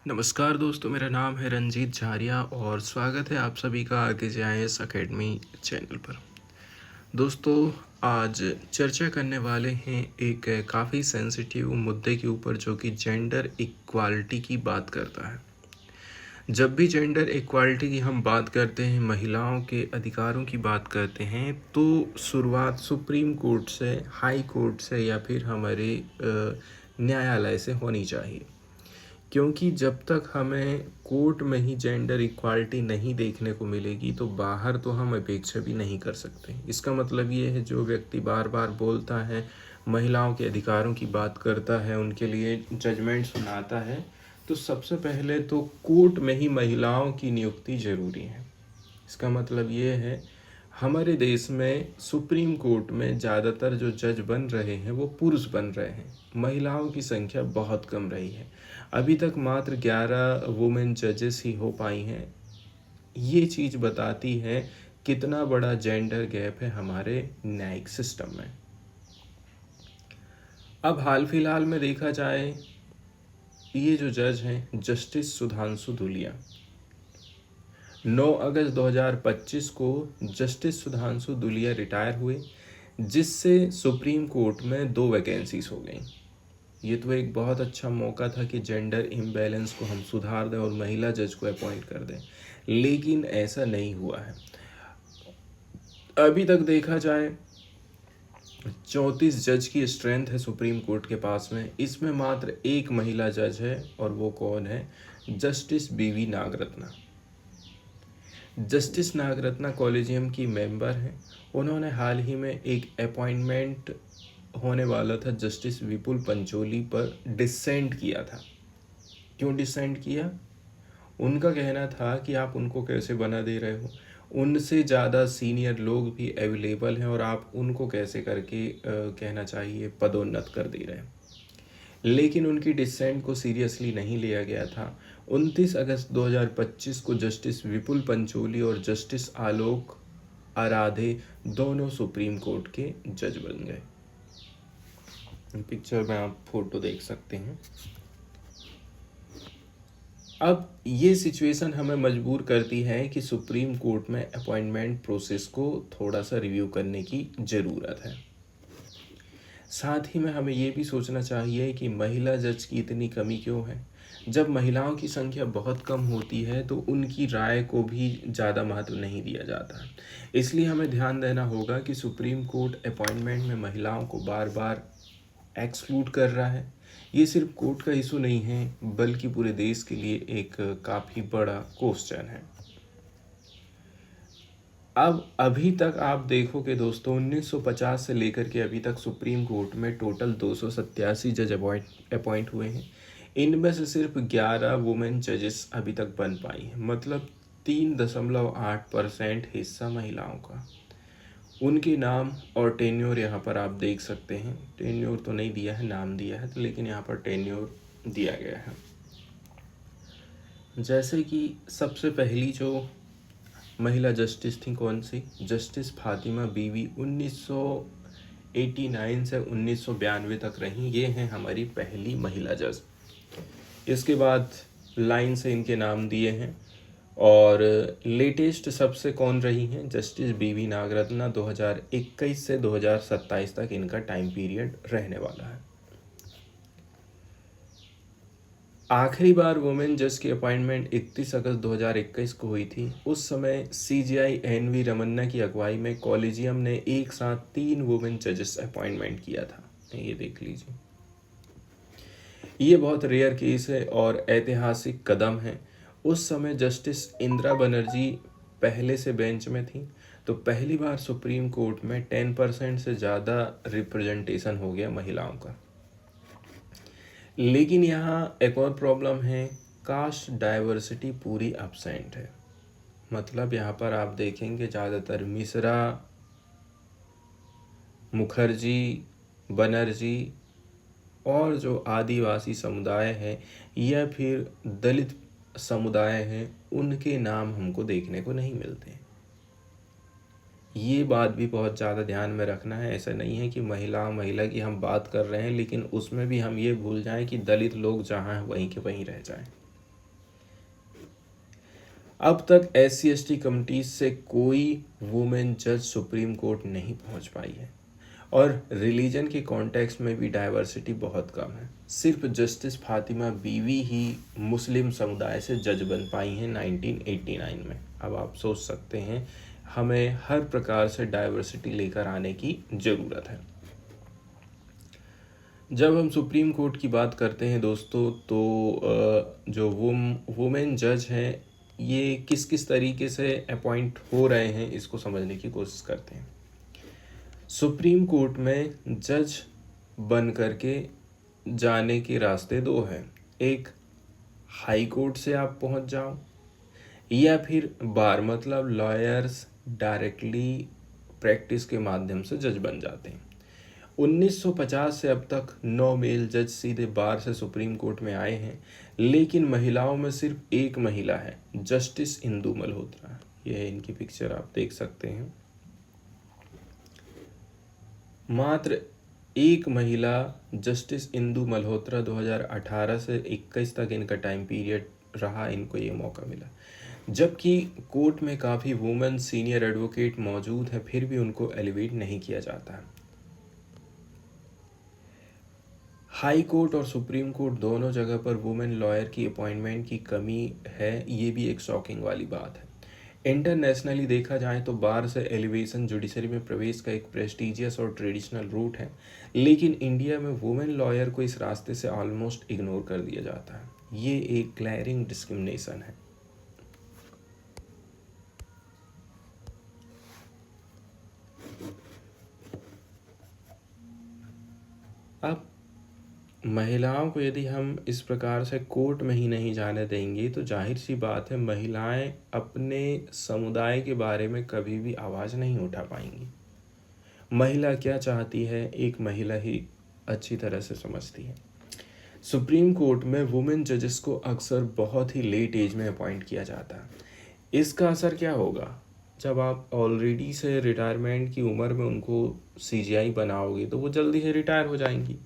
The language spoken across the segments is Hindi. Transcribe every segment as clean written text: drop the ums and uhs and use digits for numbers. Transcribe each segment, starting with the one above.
नमस्कार दोस्तों, मेरा नाम है रंजीत झारिया और स्वागत है आप सभी का आरकेजेआईएएस एकेडमी चैनल पर। दोस्तों, आज चर्चा करने वाले हैं एक काफ़ी सेंसिटिव मुद्दे के ऊपर जो कि जेंडर इक्वालिटी की बात करता है। जब भी जेंडर इक्वालिटी की हम बात करते हैं, महिलाओं के अधिकारों की बात करते हैं, तो शुरुआत सुप्रीम कोर्ट से, हाई कोर्ट से या फिर हमारे न्यायालय से होनी चाहिए। क्योंकि जब तक हमें कोर्ट में ही जेंडर इक्वालिटी नहीं देखने को मिलेगी तो बाहर तो हम अपेक्षा भी नहीं कर सकते। इसका मतलब ये है, जो व्यक्ति बार बार बोलता है, महिलाओं के अधिकारों की बात करता है, उनके लिए जजमेंट सुनाता है, तो सबसे पहले तो कोर्ट में ही महिलाओं की नियुक्ति ज़रूरी है। इसका मतलब ये है, हमारे देश में सुप्रीम कोर्ट में ज़्यादातर जो जज बन रहे हैं वो पुरुष बन रहे हैं। महिलाओं की संख्या बहुत कम रही है। अभी तक मात्र 11 वुमेन जजेस ही हो पाई हैं। ये चीज़ बताती है कितना बड़ा जेंडर गैप है हमारे न्यायिक सिस्टम में। अब हाल फिलहाल में देखा जाए, ये जो जज हैं जस्टिस सुधांशु धूलिया, 9 अगस्त 2025 को जस्टिस सुधांशु धूलिया रिटायर हुए, जिससे सुप्रीम कोर्ट में 2 वैकेंसीज हो गई। ये तो एक बहुत अच्छा मौका था कि जेंडर इम्बैलेंस को हम सुधार दें और महिला जज को अपॉइंट कर दें, लेकिन ऐसा नहीं हुआ है। अभी तक देखा जाए, 34 जज की स्ट्रेंथ है सुप्रीम कोर्ट के पास में। इसमें मात्र एक महिला जज है और वो कौन है? जस्टिस बीवी नागरत्ना। जस्टिस नागरत्ना कॉलेजियम की मेंबर हैं। उन्होंने हाल ही में एक अपॉइंटमेंट होने वाला था जस्टिस विपुल पंचोली पर, डिसेंट किया था। क्यों डिसेंट किया? उनका कहना था कि आप उनको कैसे बना दे रहे हो, उनसे ज़्यादा सीनियर लोग भी अवेलेबल हैं और आप उनको कैसे करके कहना चाहिए पदोन्नत कर दे रहे हैं। लेकिन उनकी डिसेंट को सीरियसली नहीं लिया गया था। 29 अगस्त 2025 को जस्टिस विपुल पंचोली और जस्टिस आलोक आराधे दोनों सुप्रीम कोर्ट के जज बन गए। पिक्चर में आप फोटो देख सकते हैं। अब ये सिचुएशन हमें मजबूर करती है कि सुप्रीम कोर्ट में अपॉइंटमेंट प्रोसेस को थोड़ा सा रिव्यू करने की ज़रूरत है। साथ ही में हमें ये भी सोचना चाहिए कि महिला जज की इतनी कमी क्यों है। जब महिलाओं की संख्या बहुत कम होती है तो उनकी राय को भी ज़्यादा महत्व नहीं दिया जाता। इसलिए हमें ध्यान देना होगा कि सुप्रीम कोर्ट अपॉइंटमेंट में महिलाओं को बार बार एक्सक्लूड कर रहा है। ये सिर्फ कोर्ट का इशू नहीं है, बल्कि पूरे देश के लिए एक काफ़ी बड़ा क्वेश्चन है। अब अभी तक आप देखोगे दोस्तों, 1950 से लेकर के अभी तक सुप्रीम कोर्ट में टोटल 287 जज अपॉइंट हुए हैं। इनमें से सिर्फ 11 वुमेन जजेस अभी तक बन पाई हैं, मतलब 3.8% हिस्सा महिलाओं का। उनके नाम और टेन्योर यहाँ पर आप देख सकते हैं। टेन्योर तो नहीं दिया है, नाम दिया है, लेकिन यहाँ पर टेन्योर दिया गया है। जैसे कि सबसे पहली जो महिला जस्टिस थी, कौन सी? जस्टिस फातिमा बीवी, 1989 से 1992 तक रही। ये हैं हमारी पहली महिला जज। इसके बाद लाइन से इनके नाम दिए हैं। और लेटेस्ट सबसे कौन रही हैं? जस्टिस बीवी नागरत्ना। 2021 से 2027 तक इनका टाइम पीरियड रहने वाला है। आखिरी बार वुमेन जज की अपॉइंटमेंट 31 अगस्त 2021 को हुई थी। उस समय CJI NV रमन्ना की अगुवाई में कॉलेजियम ने एक साथ 3 वुमेन जजेस अपॉइंटमेंट किया था। ये देख लीजिए, ये बहुत रेयर केस है और ऐतिहासिक कदम है। उस समय जस्टिस इंदिरा बनर्जी पहले से बेंच में थी, तो पहली बार सुप्रीम कोर्ट में 10% से ज़्यादा रिप्रेजेंटेशन हो गया महिलाओं का। लेकिन यहाँ एक और प्रॉब्लम है, कास्ट डाइवर्सिटी पूरी एब्सेंट है। मतलब यहाँ पर आप देखेंगे ज़्यादातर मिश्रा, मुखर्जी, बनर्जी और जो आदिवासी समुदाय है या फिर दलित समुदाय हैं, उनके नाम हमको देखने को नहीं मिलते। ये बात भी बहुत ज़्यादा ध्यान में रखना है। ऐसा नहीं है कि महिला की हम बात कर रहे हैं, लेकिन उसमें भी हम ये भूल जाएं कि दलित लोग जहाँ हैं वहीं के वहीं रह जाएं। अब तक SC/ST कमिटीज से कोई वुमेन जज सुप्रीम कोर्ट नहीं पहुंच पाई है, और रिलीजन के कॉन्टेक्स्ट में भी डाइवर्सिटी बहुत कम है। सिर्फ जस्टिस फातिमा बीवी ही मुस्लिम समुदाय से जज बन पाई हैं 1989 में। अब आप सोच सकते हैं, हमें हर प्रकार से डाइवर्सिटी लेकर आने की ज़रूरत है। जब हम सुप्रीम कोर्ट की बात करते हैं दोस्तों, तो जो वुमेन जज हैं, ये किस किस तरीके से अपॉइंट हो रहे हैं, इसको समझने की कोशिश करते हैं। सुप्रीम कोर्ट में जज बन करके जाने के रास्ते दो हैं। एक, हाई कोर्ट से आप पहुंच जाओ, या फिर बार मतलब लॉयर्स डायरेक्टली प्रैक्टिस के माध्यम से जज बन जाते हैं। 1950 से अब तक 9 मेल जज सीधे बार से सुप्रीम कोर्ट में आए हैं, लेकिन महिलाओं में सिर्फ एक महिला है, जस्टिस इंदु मल्होत्रा। यह है इनकी पिक्चर, आप देख सकते हैं। मात्र एक महिला जस्टिस इंदु मल्होत्रा 2018 से 21 तक इनका टाइम पीरियड रहा, इनको ये मौका मिला। जबकि कोर्ट में काफ़ी वुमेन सीनियर एडवोकेट मौजूद हैं, फिर भी उनको एलिवेट नहीं किया जाता है। हाई कोर्ट और सुप्रीम कोर्ट दोनों जगह पर वुमेन लॉयर की अपॉइंटमेंट की कमी है, ये भी एक शॉकिंग वाली बात है। इंटरनेशनली देखा जाए तो बार से एलिवेशन जुडिशरी में प्रवेश का एक प्रेस्टिजियस और ट्रेडिशनल रूट है, लेकिन इंडिया में वुमेन लॉयर को इस रास्ते से ऑलमोस्ट इग्नोर कर दिया जाता है। ये एक ग्लैरिंग डिस्क्रिमिनेशन है। अब महिलाओं को यदि हम इस प्रकार से कोर्ट में ही नहीं जाने देंगे, तो जाहिर सी बात है महिलाएं अपने समुदाय के बारे में कभी भी आवाज़ नहीं उठा पाएंगी। महिला क्या चाहती है, एक महिला ही अच्छी तरह से समझती है। सुप्रीम कोर्ट में वुमेन जजेस को अक्सर बहुत ही लेट एज में अपॉइंट किया जाता है। इसका असर क्या होगा? जब आप ऑलरेडी से रिटायरमेंट की उम्र में उनको CGI बनाओगे, तो वो जल्दी से रिटायर हो जाएंगी,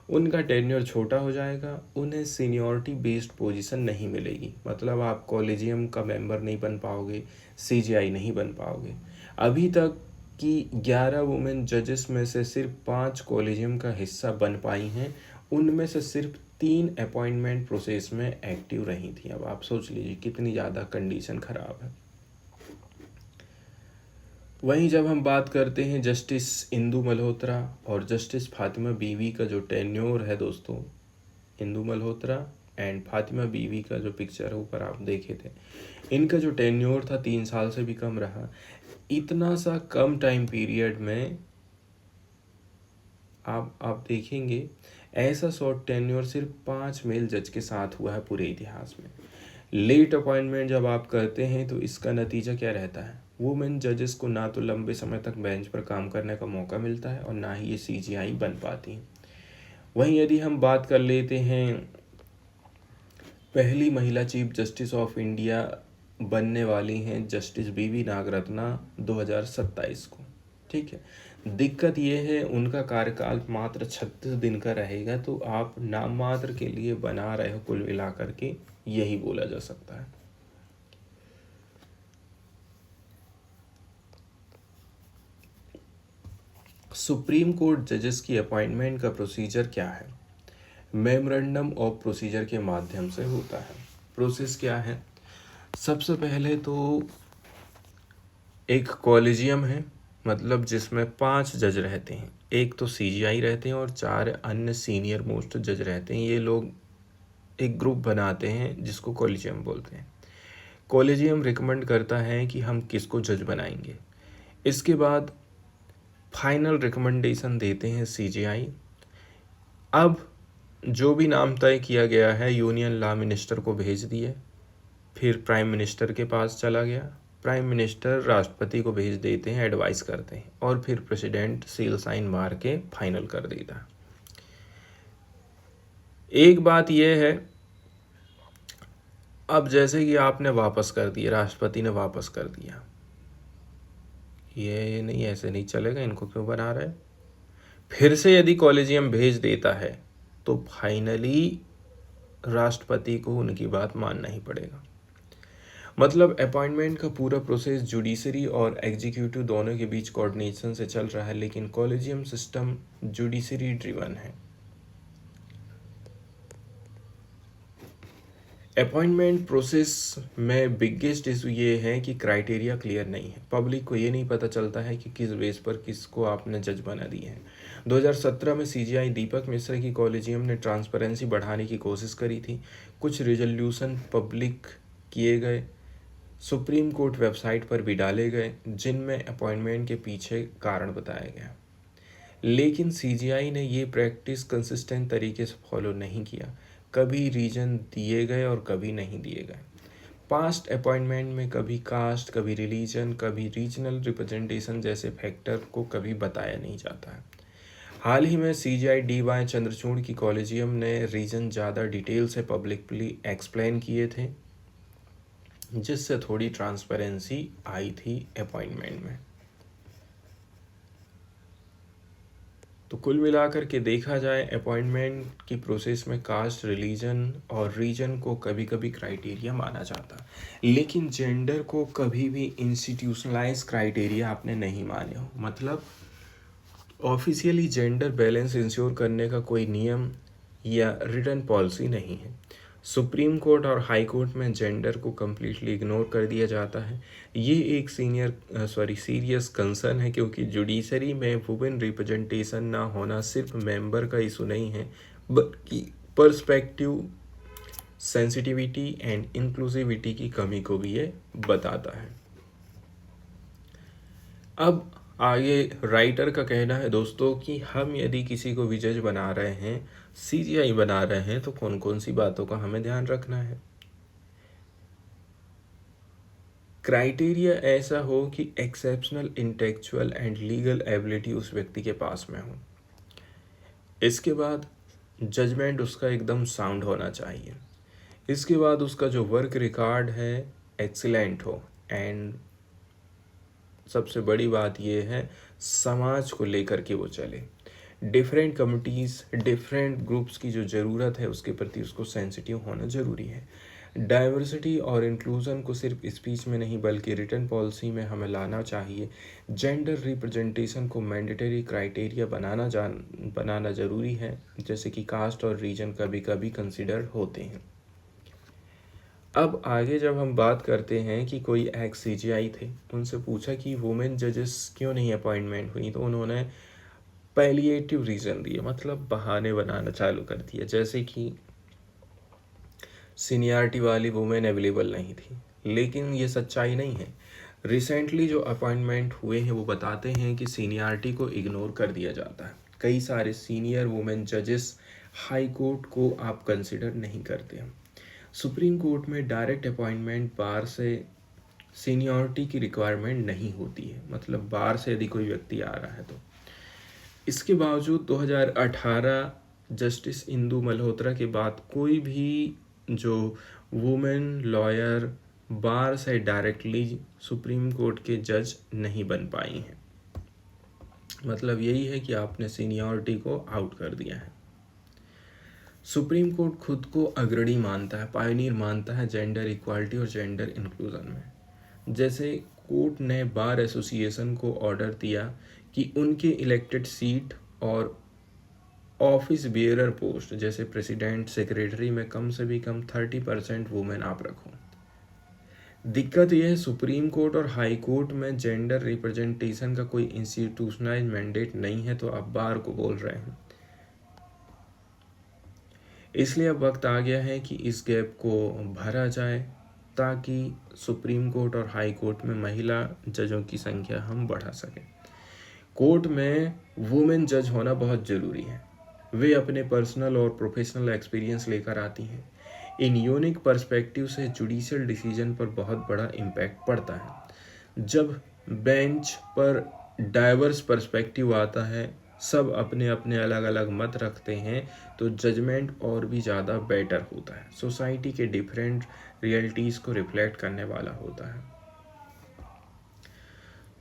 उनका टेन्योर छोटा हो जाएगा, उन्हें सीनियरिटी बेस्ड पोजीशन नहीं मिलेगी। मतलब आप कॉलेजियम का मेंबर नहीं बन पाओगे, CGI नहीं बन पाओगे। अभी तक की 11 वुमेन जजेस में से सिर्फ 5 कॉलेजियम का हिस्सा बन पाई हैं, उनमें से सिर्फ 3 अपॉइंटमेंट प्रोसेस में एक्टिव रही थी। अब आप सोच लीजिए कितनी ज़्यादा कंडीशन ख़राब है। वहीं जब हम बात करते हैं जस्टिस इंदु मल्होत्रा और जस्टिस फातिमा बीवी का जो टेन्योर है दोस्तों, इंदु मल्होत्रा एंड फातिमा बीवी का जो पिक्चर है ऊपर आप देखे थे, इनका जो टेन्योर था 3 साल से भी कम रहा। इतना सा कम टाइम पीरियड में आप देखेंगे, ऐसा शॉर्ट टेन्योर सिर्फ 5 मेल जज के साथ हुआ है पूरे इतिहास में। लेट अपॉइंटमेंट जब आप करते हैं तो इसका नतीजा क्या रहता है? वुमेन जजेस को ना तो लंबे समय तक बेंच पर काम करने का मौका मिलता है, और ना ही ये CGI बन पाती हैं। वहीं यदि हम बात कर लेते हैं पहली महिला चीफ जस्टिस ऑफ इंडिया बनने वाली हैं जस्टिस BV नागरत्ना 2027 को। ठीक है, दिक्कत ये है उनका कार्यकाल मात्र 36 दिन का रहेगा, तो आप नाम मात्र के लिए बना रहे हो, कुल मिलाकर के यही बोला जा सकता है। सुप्रीम कोर्ट जजेस की अपॉइंटमेंट का प्रोसीजर क्या है? मेमोरेंडम ऑफ प्रोसीजर के माध्यम से होता है। प्रोसेस क्या है? सबसे पहले तो एक कॉलेजियम है, मतलब जिसमें 5 जज रहते हैं। एक तो CGI रहते हैं और 4 अन्य सीनियर मोस्ट जज रहते हैं। ये लोग एक ग्रुप बनाते हैं जिसको कॉलेजियम बोलते हैं। कॉलेजियम रिकमेंड करता है कि हम किसको जज बनाएंगे। इसके बाद फाइनल रिकमेंडेशन देते हैं CGI। अब जो भी नाम तय किया गया है यूनियन लॉ मिनिस्टर को भेज दिए, फिर प्राइम मिनिस्टर के पास चला गया, प्राइम मिनिस्टर राष्ट्रपति को भेज देते हैं, एडवाइस करते हैं, और फिर प्रेसिडेंट सील साइन मार के फाइनल कर देता है। एक बात यह है, अब जैसे कि आपने वापस कर दिया, राष्ट्रपति ने वापस कर दिया, ये नहीं, ऐसे नहीं चलेगा, इनको क्यों बना रहे। फिर से यदि कॉलेजियम भेज देता है तो फाइनली राष्ट्रपति को उनकी बात मानना ही पड़ेगा। मतलब अपॉइंटमेंट का पूरा प्रोसेस जुडिशरी और एग्जीक्यूटिव दोनों के बीच कोऑर्डिनेशन से चल रहा है, लेकिन कॉलेजियम सिस्टम जुडिशरी ड्रिवन है। अपॉइंटमेंट प्रोसेस में बिगेस्ट इशू ये है कि क्राइटेरिया क्लियर नहीं है। पब्लिक को ये नहीं पता चलता है कि किस बेस पर किसको आपने जज बना दिए हैं। 2017 में सीजीआई दीपक मिश्रा की कॉलेजियम ने ट्रांसपेरेंसी बढ़ाने की कोशिश करी थी। कुछ रिजोल्यूशन पब्लिक किए गए, सुप्रीम कोर्ट वेबसाइट पर भी डाले गए, जिनमें अपॉइंटमेंट के पीछे कारण बताया गया, लेकिन सीजीआई ने ये प्रैक्टिस कंसिस्टेंट तरीके से फॉलो नहीं किया। कभी रीजन दिए गए और कभी नहीं दिए गए। पास्ट अपॉइंटमेंट में कभी कास्ट, कभी रिलीजन, कभी रीजनल रिप्रेजेंटेशन जैसे फैक्टर को कभी बताया नहीं जाता है। हाल ही में सीजीआई डी.वाई. चंद्रचूड़ की कॉलेजियम ने रीजन ज़्यादा डिटेल से पब्लिकली एक्सप्लेन किए थे, जिससे थोड़ी ट्रांसपेरेंसी आई थी अपॉइंटमेंट में। तो कुल मिलाकर के देखा जाए, अपॉइंटमेंट की प्रोसेस में कास्ट, रिलीजन और रीजन को कभी कभी क्राइटेरिया माना जाता, लेकिन जेंडर को कभी भी इंस्टीट्यूशनलाइज क्राइटेरिया आपने नहीं माने हो। मतलब ऑफिशियली जेंडर बैलेंस इंश्योर करने का कोई नियम या रिटर्न पॉलिसी नहीं है। सुप्रीम कोर्ट और हाई कोर्ट में जेंडर को कम्प्लीटली इग्नोर कर दिया जाता है। ये एक सीरियस कंसर्न है, क्योंकि जुडिशरी में वुमेन रिप्रेजेंटेशन ना होना सिर्फ मेंबर का इशू नहीं है, बल्कि पर्सपेक्टिव, सेंसिटिविटी एंड इंक्लूसिविटी की कमी को भी ये बताता है। अब आगे राइटर का कहना है दोस्तों कि हम यदि किसी को भी जज बना रहे हैं, सीजीआई बना रहे हैं, तो कौन कौन सी बातों का हमें ध्यान रखना है। क्राइटेरिया ऐसा हो कि exceptional intellectual and legal ability उस व्यक्ति के पास में हो। इसके बाद जजमेंट उसका एकदम साउंड होना चाहिए। इसके बाद उसका जो वर्क रिकॉर्ड है एक्सीलेंट हो, एंड सबसे बड़ी बात यह है समाज को लेकर के वो चले। डिफरेंट कम्युनिटीज़, डिफरेंट ग्रुप्स की जो ज़रूरत है उसके प्रति उसको सेंसिटिव होना ज़रूरी है। डाइवर्सिटी और इंक्लूज़न को सिर्फ स्पीच में नहीं बल्कि रिटर्न पॉलिसी में हमें लाना चाहिए। जेंडर रिप्रेजेंटेशन को मैंडेटरी क्राइटेरिया बनाना ज़रूरी है, जैसे कि कास्ट और रीजन कभी कभी कंसिडर होते हैं। अब आगे जब हम बात करते हैं कि कोई एक्स सीजीआई थे, उनसे पूछा कि वुमेन जजेस क्यों नहीं अपॉइंटमेंट हुई, तो उन्होंने पैलिएटिव रीज़न दिए, मतलब बहाने बनाना चालू कर दिया, जैसे कि सीनियरिटी वाली वुमेन अवेलेबल नहीं थी। लेकिन ये सच्चाई नहीं है। रिसेंटली जो अपॉइंटमेंट हुए हैं वो बताते हैं कि सीनियरिटी को इग्नोर कर दिया जाता है। कई सारे सीनियर वुमेन जजेस हाई कोर्ट को आप कंसिडर नहीं करते हैं। सुप्रीम कोर्ट में डायरेक्ट अपॉइंटमेंट बार से सीनियरिटी की रिक्वायरमेंट नहीं होती है, मतलब बार से यदि कोई व्यक्ति आ रहा है तो। इसके बावजूद 2018 जस्टिस इंदु मल्होत्रा के बाद कोई भी जो वुमेन लॉयर बार से डायरेक्टली सुप्रीम कोर्ट के जज नहीं बन पाई हैं। मतलब यही है कि आपने सीनियरिटी को आउट कर दिया है। सुप्रीम कोर्ट खुद को अग्रणी मानता है, पायनियर मानता है जेंडर इक्वालिटी और जेंडर इंक्लूजन में। जैसे कोर्ट ने बार एसोसिएशन को ऑर्डर दिया कि उनके इलेक्टेड सीट और ऑफिस बियरर पोस्ट जैसे प्रेसिडेंट, सेक्रेटरी में कम से भी कम 30% वुमेन आप रखो। दिक्कत यह है सुप्रीम कोर्ट और हाई कोर्ट में जेंडर रिप्रेजेंटेशन का कोई इंस्टीट्यूशनलाइज मैंडेट नहीं है, तो आप बार को बोल रहे हैं। इसलिए अब वक्त आ गया है कि इस गैप को भरा जाए, ताकि सुप्रीम कोर्ट और हाई कोर्ट में महिला जजों की संख्या हम बढ़ा सकें। कोर्ट में वुमेन जज होना बहुत ज़रूरी है। वे अपने पर्सनल और प्रोफेशनल एक्सपीरियंस लेकर आती हैं। इन यूनिक पर्सपेक्टिव से जुडिशियल डिसीजन पर बहुत बड़ा इम्पैक्ट पड़ता है। जब बेंच पर डाइवर्स पर्सपेक्टिव आता है, सब अपने अपने अलग अलग मत रखते हैं, तो जजमेंट और भी ज़्यादा बेटर होता है, सोसाइटी के डिफरेंट रियलिटीज़ को रिफ्लेक्ट करने वाला होता है।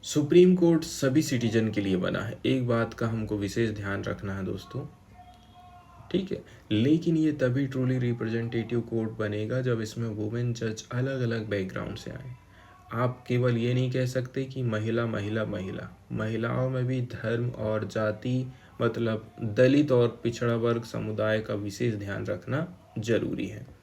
सुप्रीम कोर्ट सभी सिटीजन के लिए बना है। एक बात का हमको विशेष ध्यान रखना है दोस्तों, ठीक है। लेकिन ये तभी ट्रूली रिप्रेजेंटेटिव कोड बनेगा जब इसमें वुमेन जज अलग अलग बैकग्राउंड से आए। आप केवल ये नहीं कह सकते कि महिला महिला महिला, महिलाओं में भी धर्म और जाति मतलब दलित और पिछड़ा वर्ग समुदाय का विशेष ध्यान रखना जरूरी है।